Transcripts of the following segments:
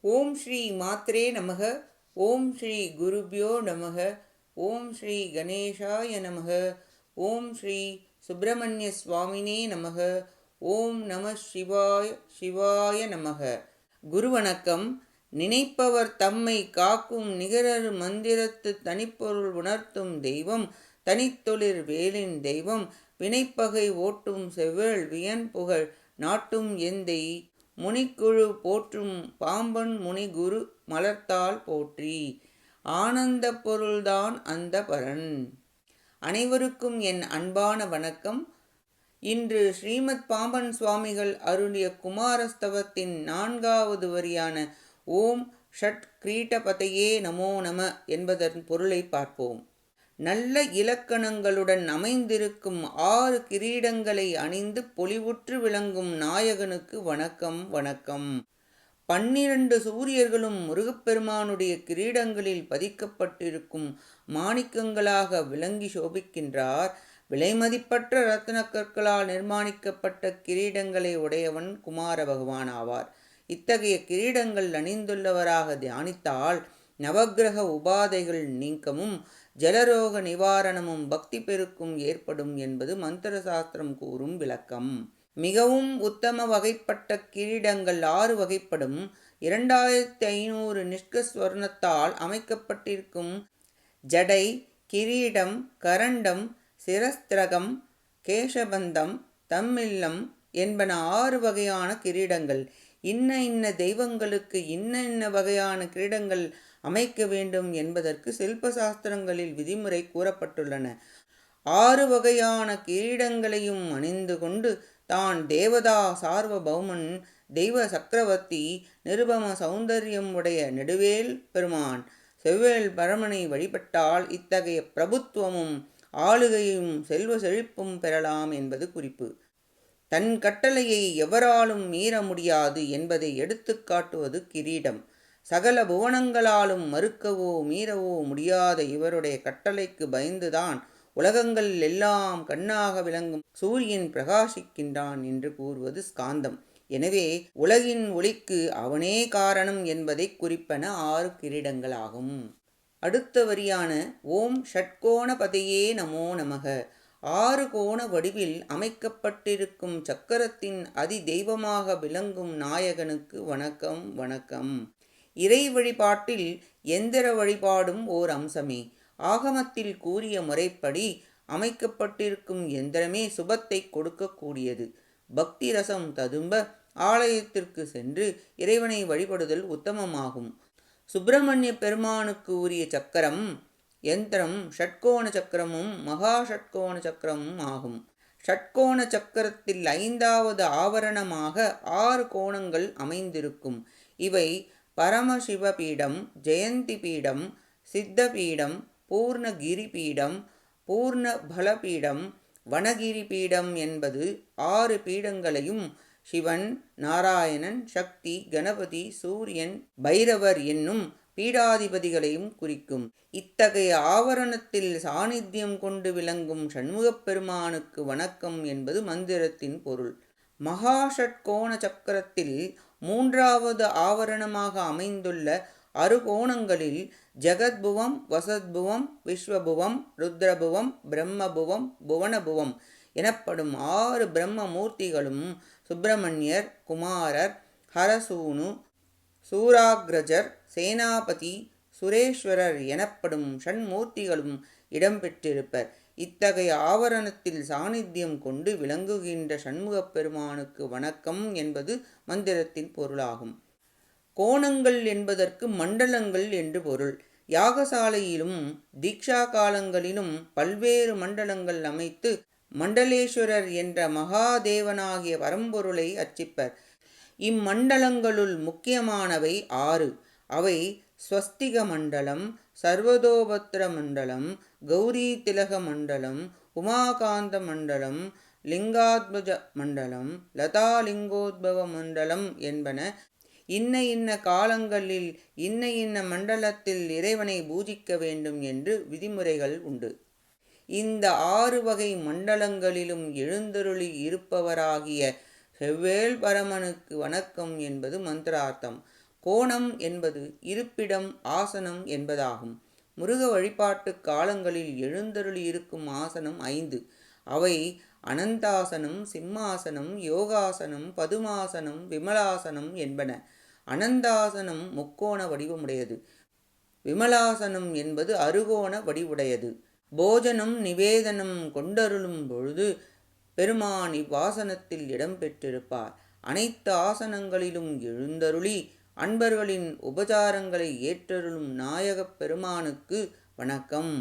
ஓம் ஸ்ரீ மாத்ரே நமக. ஓம் ஸ்ரீ குருப்யோ நமக. ஓம் ஸ்ரீ கணேஷாய நமக. ஓம் ஸ்ரீ சுப்பிரமணிய சுவாமினே நமக. ஓம் நம சிவாய சிவாய நமக. குரு வணக்கம். நினைப்பவர் தம்மை காக்கும் நிகரரு மந்திரத்து தனிப்பொருள் உணர்த்தும் தெய்வம் தனித்தொழிற் வேலின் தெய்வம் வினைப்பகை ஓட்டும் செவ்வேள் வியன் புகழ் நாட்டும் எந்தை முனிக்குழு போற்றும் பாம்பன் முனிகுரு மலர்த்தாள் போற்றி. ஆனந்த பொருள்தான் அந்த பரன். அனைவருக்கும் என் அன்பான வணக்கம். இன்று ஸ்ரீமத் பாம்பன் சுவாமிகள் அருளிய குமாரஸ்தவத்தின் 4வது வரியான ஓம் ஷட் கிரீடபதையே நமோ நம என்பதன் பொருளை பார்ப்போம். நல்ல இலக்கணங்களுடன் அமைந்திருக்கும் 6 கிரீடங்களை அணிந்து பொலிவுற்று விளங்கும் நாயகனுக்கு வணக்கம் வணக்கம். 12 சூரியர்களும் முருகப்பெருமானுடைய கிரீடங்களில் பதிக்கப்பட்டிருக்கும் மாணிக்கங்களாக விளங்கி சோபிக்கின்றார். விலைமதிப்பற்ற இரத்தின கற்களால் நிர்மாணிக்கப்பட்ட கிரீடங்களை உடையவன் குமார பகவான் ஆவார். இத்தகைய கிரீடங்கள் அணிந்துள்ளவராக தியானித்தால் நவக்கிரக உபாதைகள் நீக்கமும் ஜலரோக நிவாரணமும் பக்தி பெருக்கும் ஏற்படும் என்பது மந்திர சாஸ்திரம் கூறும் விளக்கம். மிகவும் உத்தம வகைப்பட்ட கிரீடங்கள் 6 வகைப்படும். 2500 நிஷ்கஸ்வர்ணத்தால் அமைக்கப்பட்டிருக்கும் ஜடை, கிரீடம், கரண்டம், சிரஸ்திரகம், கேசபந்தம், தம்மில்லம் என்பன 6 வகையான கிரீடங்கள். இன்ன தெய்வங்களுக்கு இன்ன வகையான கிரீடங்கள் அமைக்க வேண்டும் என்பதற்கு சில்ப சாஸ்திரங்களில் விதிமுறை கூறப்பட்டுள்ளன. 6 வகையான கிரீடங்களையும் அணிந்து கொண்டு தான் தேவதா சார்வபௌமன் தெய்வ சக்கரவர்த்தி நிருபம சௌந்தரியம் உடைய நெடுவேல் பெருமான் செவ்வேள் பரமனை வழிபட்டால் இத்தகைய பிரபுத்துவமும் ஆளுகையும் செல்வ செழிப்பும் பெறலாம் என்பது குறிப்பு. தன் கட்டளையை எவராலும் மீற முடியாது என்பதை எடுத்து காட்டுவது கிரீடம். சகல புவனங்களாலும் மறுக்கவோ மீறவோ முடியாத இவருடைய கட்டளைக்கு பயந்துதான் உலகங்கள் எல்லாம் கண்ணாக விளங்கும் சூரியன் பிரகாசிக்கின்றான் என்று கூறுவது ஸ்காந்தம். எனவே உலகின் ஒளிக்கு அவனே காரணம் என்பதை குறிப்பன 6 கிரீடங்களாகும். அடுத்த வரியான ஓம் ஷட்கோண பதையே நமோ நமக. 6 கோண வடிவில் அமைக்கப்பட்டிருக்கும் சக்கரத்தின் அதி தெய்வமாக விளங்கும் நாயகனுக்கு வணக்கம் வணக்கம். இறை வழிபாட்டில் எந்திர வழிபாடும் ஓர் அம்சமே. ஆகமத்தில் கூறிய முறைப்படி அமைக்கப்பட்டிருக்கும் எந்திரமே சுபத்தை கொடுக்கக்கூடியது. பக்தி ரசம் ததும்ப ஆலயத்திற்கு சென்று இறைவனை வழிபடுதல் உத்தமமாகும். சுப்பிரமணிய பெருமானுக்கு உரிய சக்கரம் யந்திரம் ஷட்கோண சக்கரமும் மகா ஷட்கோண சக்கரமும் ஆகும். ஷட்கோண சக்கரத்தில் 5வது ஆவரணமாக 6 கோணங்கள் அமைந்திருக்கும். இவை பரமசிவ பீடம், ஜெயந்தி பீடம், சித்த பீடம், பூர்ணகிரி பீடம், பூர்ண பலபீடம், வனகிரி பீடம் என்பது 6 பீடங்களையும் சிவன், நாராயணன், சக்தி, கணபதி, சூரியன், பைரவர் என்னும் பீடாதிபதிகளையும் குறிக்கும். இத்தகைய ஆவரணத்தில் சாநித்தியம் கொண்டு விளங்கும் சண்முகப் பெருமானுக்கு வணக்கம் என்பது மந்திரத்தின் பொருள். மகாஷட்கோண சக்கரத்தில் 3வது ஆவரணமாக அமைந்துள்ள அறுகோணங்களில் ஜெகத்புவம், வசத்புவம், விஸ்வபுவம், ருத்ரபுவம், பிரம்மபுவம், புவனபுவம் எனப்படும் 6 பிரம்ம மூர்த்திகளும் சுப்பிரமணியர், குமாரர், ஹரசூனு, சூராக்ரஜர், சேனாபதி, சுரேஸ்வரர் எனப்படும் ஷண்மூர்த்திகளும் இடம்பெற்றிருப்பர். இத்தகைய ஆவரணத்தில் சாநித்தியம் கொண்டு விளங்குகின்ற சண்முகப் பெருமானுக்கு வணக்கம் என்பது மந்திரத்தின் பொருளாகும். கோணங்கள் என்பதற்கு மண்டலங்கள் என்று பொருள். யாகசாலையிலும் தீக்ஷா காலங்களிலும் பல்வேறு மண்டலங்கள் அமைத்து மண்டலேஸ்வரர் என்ற மகாதேவனாகிய பரம்பொருளை அர்ச்சிப்பர். இம்மண்டலங்களுள் முக்கியமானவை 6. அவை ஸ்வஸ்திக மண்டலம், சர்வதோபத்திர மண்டலம், கௌரி திலக மண்டலம், உமாகாந்த மண்டலம், லிங்காத்வஜ மண்டலம், லதாலிங்கோத்பவ மண்டலம் என்பன. இன்ன காலங்களில் இன்ன மண்டலத்தில் இறைவனை பூஜிக்க வேண்டும் என்று விதிமுறைகள் உண்டு. இந்த 6 வகை மண்டலங்களிலும் எழுந்தருளி இருப்பவராகிய செவ்வேள் பரமனுக்கு வணக்கம் என்பது மந்திரார்த்தம். கோணம் என்பது இருப்பிடம், ஆசனம் என்பதாகும். முருக வழிபாட்டு காலங்களில் எழுந்தருளி இருக்கும் ஆசனம் 5. அவை அனந்தாசனம், சிம்மாசனம், யோகாசனம், பதுமாசனம், விமலாசனம் என்பன. அனந்தாசனம் முக்கோண வடிவமுடையது. விமலாசனம் என்பது அறுகோண வடிவுடையது. போஜனம் நிவேதனம் கொண்டருளும் பொழுது பெருமான் இவ்வாசனத்தில் இடம்பெற்றிருப்பார். அனைத்து ஆசனங்களிலும் எழுந்தருளி அன்பர்களின் உபசாரங்களை ஏற்றருளும் நாயகப் பெருமானுக்கு வணக்கம்.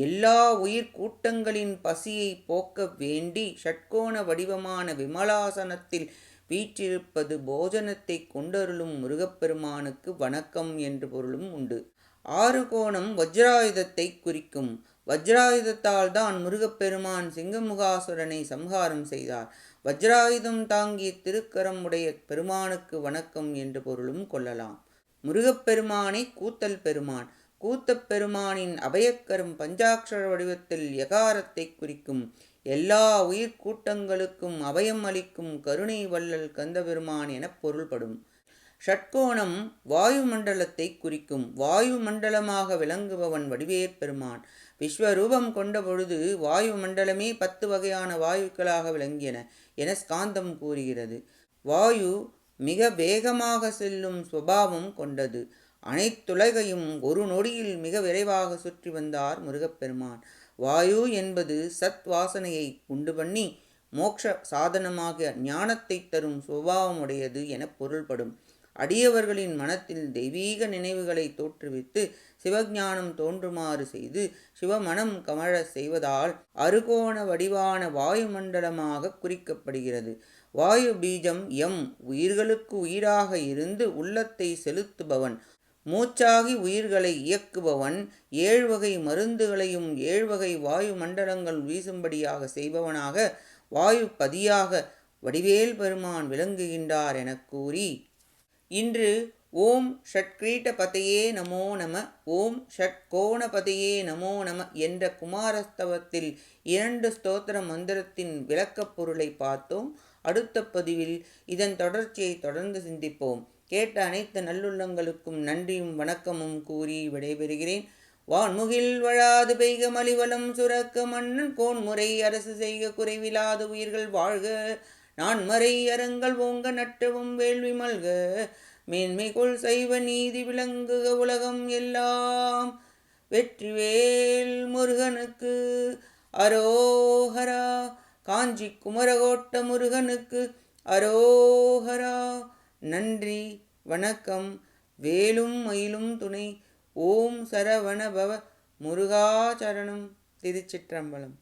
எல்லா உயிர் கூட்டங்களின் பசியை போக்க வேண்டி ஷட்கோண வடிவமான விமலாசனத்தில் வீற்றிருப்பது போஜனத்தை கொண்டருளும் முருகப்பெருமானுக்கு வணக்கம் என்று பொருளும் உண்டு. 6 கோணம் வஜ்ராயுதத்தை குறிக்கும். வஜ்ராயுதத்தால் தான் முருகப்பெருமான் சிங்கமுகாசுரனை சம்ஹாரம் செய்தார். வஜ்ராயுதம் தாங்கிய திருக்கரம் உடைய பெருமானுக்கு வணக்கம் என்று பொருளும் கொள்ளலாம். முருகப்பெருமானை கூத்தல் பெருமான். கூத்தப் பெருமானின் அபயக்கரம் பஞ்சாட்சர வடிவத்தில் யகாரத்தை குறிக்கும். எல்லா உயிர் கூட்டங்களுக்கும் அபயம் அளிக்கும் கருணை வள்ளல் கந்தபெருமான் என பொருள்படும். ஷட்கோணம் வாயு மண்டலத்தை குறிக்கும். வாயு மண்டலமாக விளங்குபவன் வடிவேற் பெருமான். விஸ்வரூபம் கொண்ட பொழுது வாயு மண்டலமே 10 வகையான வாயுக்களாக விளங்கியன என ஸ்காந்தம் கூறுகிறது. வாயு மிக வேகமாக செல்லும் சுபாவம் கொண்டது. அனைத்துலகையும் ஒரு நொடியில் மிக விரைவாக சுற்றி வந்தார் முருகப்பெருமான். வாயு என்பது சத் வாசனையை உண்டு பண்ணி மோட்ச சாதனமாக ஞானத்தை தரும் சுபாவமுடையது என பொருள்படும். அடியவர்களின் மனத்தில் தெய்வீக நினைவுகளை தோற்றுவித்து சிவஞானம் தோன்றுமாறு செய்து சிவமனம் கமழ செய்வதால் அறுகோண வடிவான வாயுமண்டலமாக குறிக்கப்படுகிறது. வாயு பீஜம் எம் உயிர்களுக்கு உயிராக இருந்து உள்ளத்தை செலுத்துபவன், மூச்சாகி உயிர்களை இயக்குபவன், 7 வகை மருந்துகளையும் 7 வகை வாயு மண்டலங்கள் வீசும்படியாக செய்பவனாக வாயு பதியாக வடிவேல் பெருமான் விளங்குகின்றார் எனக் கூறி இன்று ஓம் ஷட்கிரீட பதையே நமோ நம, ஓம் ஷட்கோண பதையே நமோ நம என்ற குமாரஸ்தவத்தில் 2 ஸ்தோத்திர மந்திரத்தின் விளக்கப் பொருளை பார்த்தோம். அடுத்த பதிவில் இதன் தொடர்ச்சியை தொடர்ந்து சிந்திப்போம். கேட்ட அனைத்து நல்லுள்ளங்களுக்கும் நன்றியும் வணக்கமும் கூறி விடைபெறுகிறேன். வான்முகில் வழாது பெய்க மலிவலம் சுரக்க மன்னன் கோன்முறை அரசு செய்க குறைவிலாது உயிர்கள் வாழ்க. நான்மறை அறங்கள் ஓங்க நட்டவும் வேள்வி மல்க. மேன்மைகொள் சைவ நீதி விளங்குக உலகம் எல்லாம். வெற்றிவேல் முருகனுக்கு அரோஹரா. காஞ்சி குமரகோட்ட முருகனுக்கு அரோஹரா. நன்றி, வணக்கம். வேலும் மயிலும் துணை. ஓம் சரவண பவ. முருகாச்சரணம். திருச்சிற்றம்பலம்.